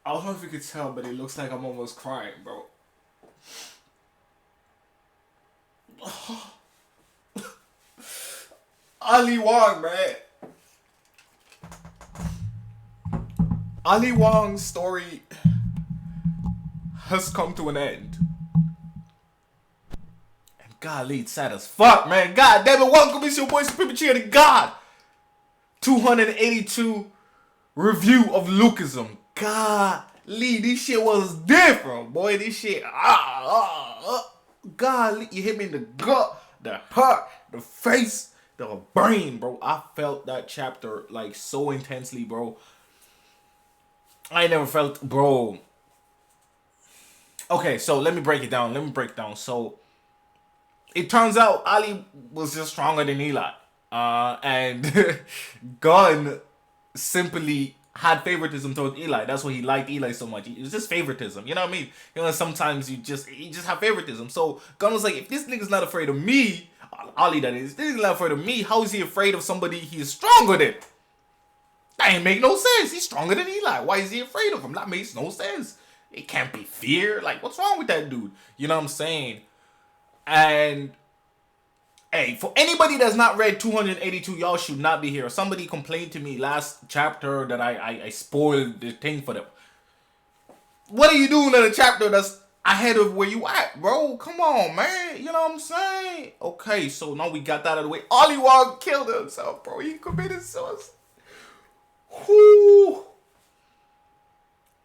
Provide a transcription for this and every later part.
I don't know if you could tell, but it looks like I'm almost crying, bro. Ali Wong, man. Ali Wong's story has come to an end. And golly, it's sad as fuck, man. God damn it, welcome. It's your boy Supreme Cheer God. 282 review of Lookism. Golly, this shit was different, boy. This shit, golly, you hit me in the gut, the heart, the face, the brain, bro. I felt that chapter like so intensely, bro. I never felt, bro. Okay, so let me break it down. So it turns out Ali was just stronger than Eli. And Gunn simply had favoritism towards Eli. That's why he liked Eli so much. It was just favoritism. You know what I mean? You know, sometimes you just have favoritism. So Gunn was like, if this nigga's not afraid of me, Ali that is, this nigga's not afraid of me, how is he afraid of somebody he's stronger than? That ain't make no sense. He's stronger than Eli. Why is he afraid of him? That makes no sense. It can't be fear. Like, what's wrong with that dude? You know what I'm saying? And hey, for anybody that's not read 282, y'all should not be here. Somebody complained to me last chapter that I spoiled the thing for them. What are you doing in a chapter that's ahead of where you at, bro? Come on, man. You know what I'm saying? Okay, so now we got that out of the way. Ali Wong killed himself, bro. He committed suicide. Whoo.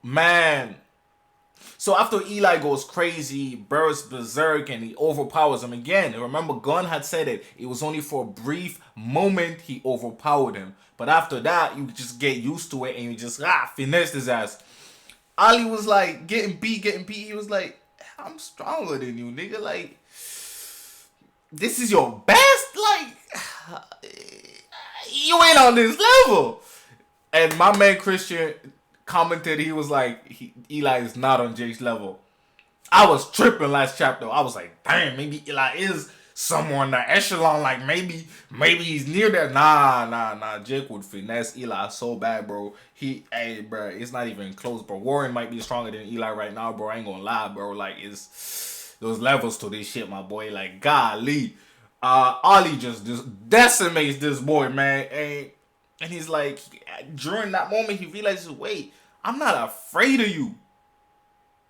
Man. So after Eli goes crazy, bursts berserk, and he overpowers him again. And remember, Gunn had said it was only for a brief moment he overpowered him. But after that, you just get used to it and you just finesse his ass. Ali was like getting beat. He was like, I'm stronger than you, nigga. Like, this is your best? Like, you ain't on this level. And my man Christian commented, he was like, Eli is not on Jake's level. I was tripping last chapter. I was like, damn, maybe Eli is somewhere in the echelon. Like, maybe he's near there. Nah. Jake would finesse Eli so bad, bro. Hey, bro, it's not even close, bro. Warren might be stronger than Eli right now, bro. I ain't gonna lie, bro. Like, it's those levels to this shit, my boy. Like, golly. Ali just decimates this boy, man. And he's like, during that moment, he realizes, wait, I'm not afraid of you.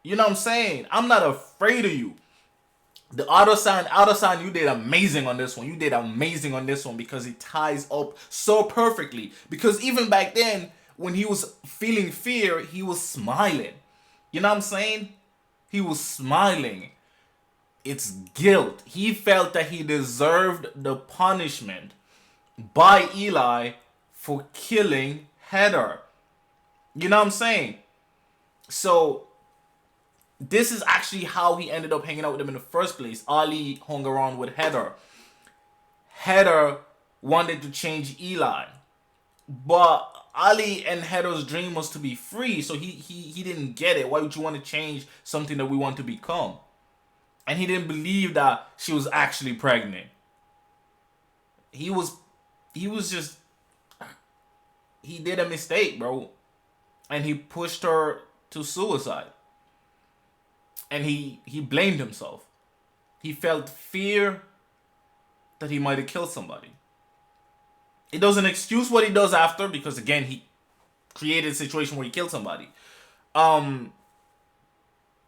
You know what I'm saying? I'm not afraid of you. The outer sign, you did amazing on this one. You did amazing on this one because it ties up so perfectly. Because even back then, when he was feeling fear, he was smiling. You know what I'm saying? He was smiling. It's guilt. He felt that he deserved the punishment by Eli for killing Heather. You know what I'm saying? So this is actually how he ended up hanging out with him in the first place. Ali hung around with Heather. Heather wanted to change Eli. But Ali and Heather's dream was to be free. So he didn't get it. Why would you want to change something that we want to become? And he didn't believe that she was actually pregnant. He did a mistake, bro. And he pushed her to suicide. And he blamed himself. He felt fear that he might have killed somebody. It doesn't excuse what he does after, because again, he created a situation where he killed somebody. Or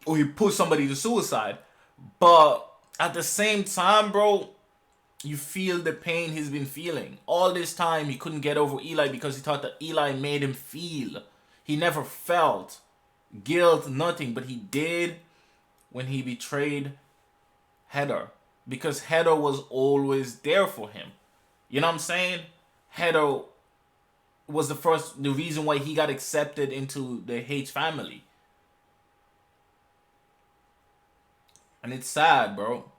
he pushed somebody to suicide. But at the same time, bro, you feel the pain he's been feeling. All this time, he couldn't get over Eli because he thought that Eli made him feel. He never felt guilt, nothing. But he did when he betrayed Heather. Because Heather was always there for him. You know what I'm saying? Heather was the reason why he got accepted into the H family. And it's sad, bro.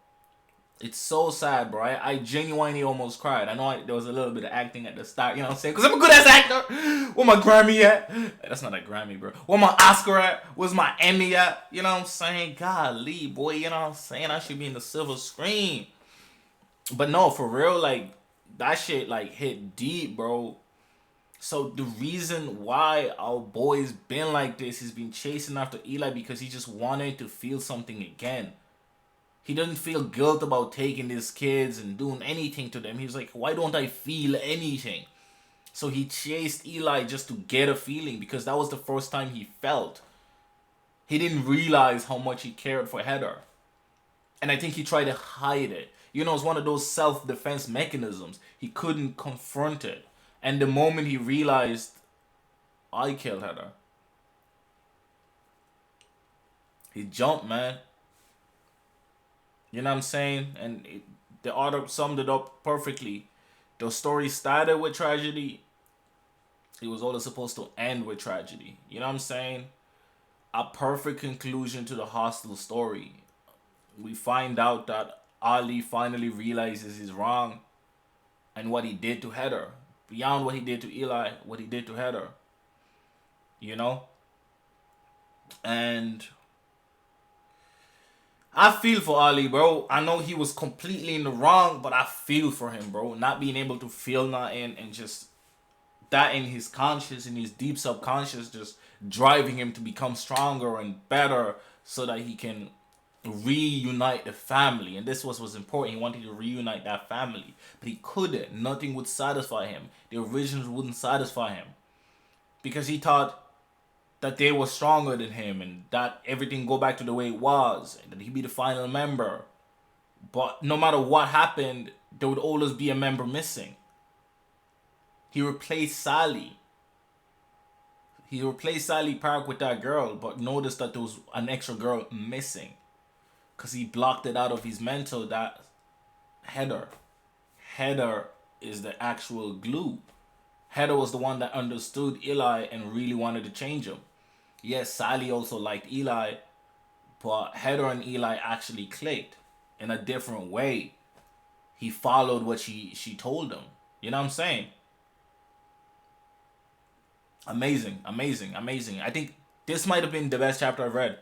It's so sad, bro. I genuinely almost cried. I know there was a little bit of acting at the start, you know what I'm saying? Because I'm a good ass actor. Where my Grammy at? That's not a Grammy, bro. Where my Oscar at? Where's my Emmy at? You know what I'm saying? Golly, boy, you know what I'm saying? I should be in the silver screen. But no, for real, like, that shit, like, hit deep, bro. So the reason why our boy's been like this, he's been chasing after Eli because he just wanted to feel something again. He doesn't feel guilt about taking his kids and doing anything to them. He's like, why don't I feel anything? So he chased Eli just to get a feeling because that was the first time he felt. He didn't realize how much he cared for Heather. And I think he tried to hide it. You know, it's one of those self-defense mechanisms. He couldn't confront it. And the moment he realized, I killed Heather, he jumped, man. You know what I'm saying? And the author summed it up perfectly. The story started with tragedy. It was always supposed to end with tragedy. You know what I'm saying? A perfect conclusion to the hostile story. We find out that Ali finally realizes he's wrong and what he did to Heather. Beyond what he did to Eli, what he did to Heather. You know? And I feel for Ali, bro. I know he was completely in the wrong, but I feel for him, bro. Not being able to feel nothing and just that in his conscious, in his deep subconscious, just driving him to become stronger and better so that he can reunite the family. And this was important. He wanted to reunite that family, but he couldn't. Nothing would satisfy him. The originals wouldn't satisfy him because he thought that they were stronger than him and that everything go back to the way it was and that he'd be the final member. But no matter what happened, there would always be a member missing. He replaced Sally. He replaced Sally Park with that girl, but noticed that there was an extra girl missing. Because he blocked it out of his mental that Heather is the actual glue. Heather was the one that understood Eli and really wanted to change him. Yes, Sally also liked Eli, but Heather and Eli actually clicked in a different way. He followed what she told him. You know what I'm saying? Amazing. I think this might have been the best chapter I've read.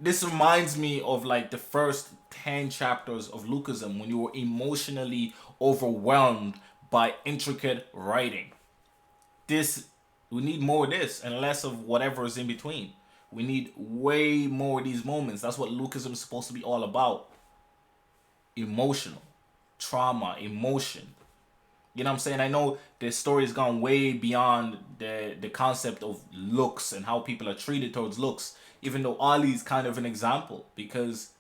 This reminds me of like the first 10 chapters of Lookism when you were emotionally overwhelmed by intricate writing. We need more of this and less of whatever is in between. We need way more of these moments. That's what Lookism is supposed to be all about. Emotional. Trauma. Emotion. You know what I'm saying? I know the story has gone way beyond the concept of looks and how people are treated towards looks. Even though Ollie's kind of an example because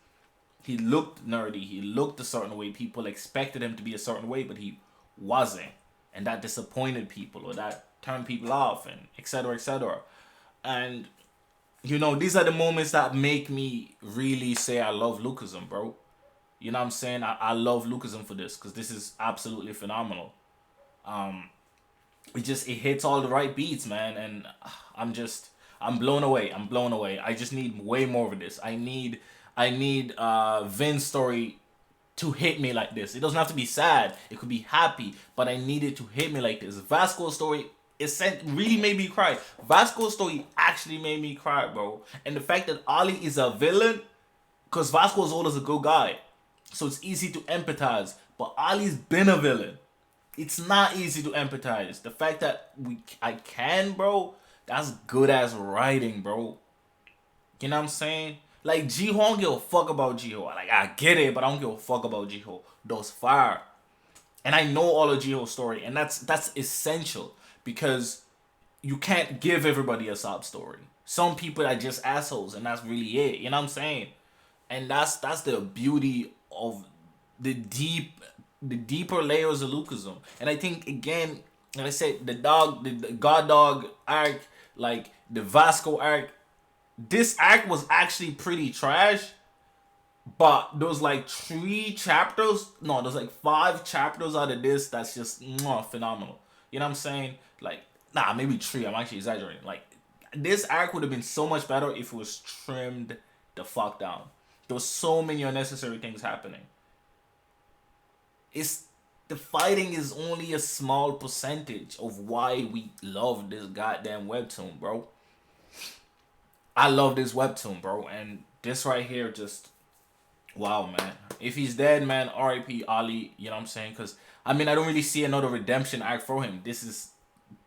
he looked nerdy. He looked a certain way. People expected him to be a certain way, but he wasn't. And that disappointed people or that turned people off and etc. etc. And, you know, these are the moments that make me really say I love Lookism, bro. You know what I'm saying? I love Lookism for this because this is absolutely phenomenal. It hits all the right beats, man, and I'm blown away. I just need way more of this. I need Vin's story to hit me like this. It doesn't have to be sad. It could be happy, but I need it to hit me like this. Vasco's story really made me cry. Vasco's story actually made me cry, bro. And the fact that Ollie is a villain, because Vasco is always a good guy, so it's easy to empathize. But Ollie's been a villain. It's not easy to empathize. The fact that I can, bro, that's good ass writing, bro. You know what I'm saying? Like, Jiho, I don't give a fuck about Jiho. Like, I get it, but I don't give a fuck about Jiho. Those fire. And I know all of Jiho's story, and that's essential because you can't give everybody a sob story. Some people are just assholes, and that's really it. You know what I'm saying? And that's the beauty of the deeper layers of Lookism. And I think again, like I said, the God Dog arc, like the Vasco arc, this arc was actually pretty trash. But there's like 5 chapters out of this that's just phenomenal. You know what I'm saying? Like, nah, maybe 3. I'm actually exaggerating. Like, this arc would have been so much better if it was trimmed the fuck down. There was so many unnecessary things happening. The fighting is only a small percentage of why we love this goddamn webtoon, bro. I love this webtoon, bro, and this right here just wow, man. If he's dead, man, R.I.P. Ollie. You know what I'm saying? Because I mean, I don't really see another redemption arc for him. This is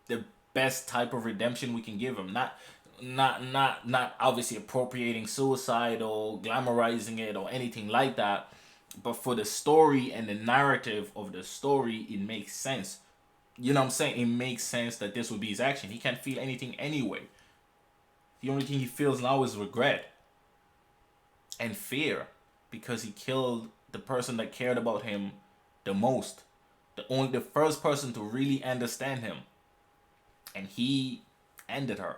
the best type of redemption we can give him. Not obviously appropriating suicide or glamorizing it or anything like that. But for the story and the narrative of the story, it makes sense. You know what I'm saying? It makes sense that this would be his action. He can't feel anything anyway. The only thing he feels now is regret and fear because he killed the person that cared about him the most. The first person to really understand him. And he ended her.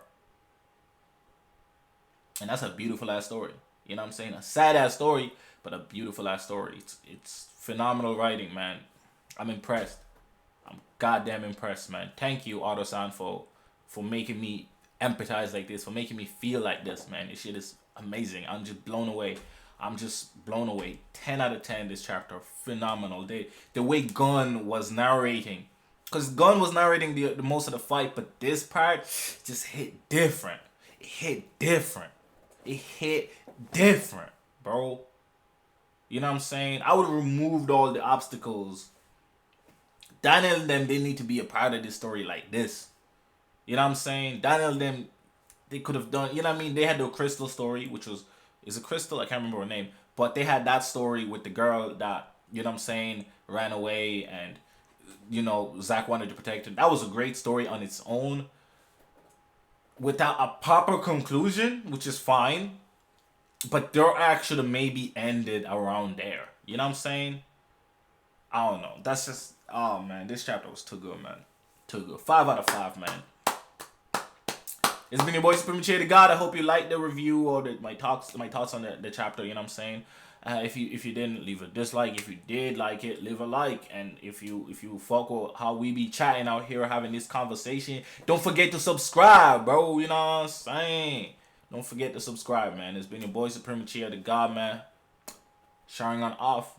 And that's a beautiful ass story. You know what I'm saying? A sad ass story, but a beautiful ass story. It's phenomenal writing, man. I'm impressed. I'm goddamn impressed, man. Thank you, Autosan, for making me empathize like this, for making me feel like this, man. This shit is amazing. I'm just blown away. 10 out of 10 this chapter. Phenomenal. The way Gun was narrating. Because Gun was narrating the most of the fight, but this part just hit different. It hit different, bro. You know what I'm saying? I would have removed all the obstacles. Daniel and them, they need to be a part of this story like this. You know what I'm saying? Daniel and them, they could have done, you know what I mean? They had the Crystal story, which is it Crystal? I can't remember her name. But they had that story with the girl that, you know what I'm saying, ran away and, you know, Zack wanted to protect her. That was a great story on its own. Without a proper conclusion, which is fine. But their arc should have maybe ended around there. You know what I'm saying? I don't know. That's just, oh man, this chapter was too good, man. Too good. 5 out of 5, man. It's been your boy Supremacy God. I hope you liked the review or my thoughts on the chapter. You know what I'm saying? If you didn't, leave a dislike. If you did like it, leave a like. And if you fuck with how we be chatting out here having this conversation, don't forget to subscribe, bro. You know what I'm saying? Don't forget to subscribe, man. It's been your boy Supremacy God, man. Sharing on off.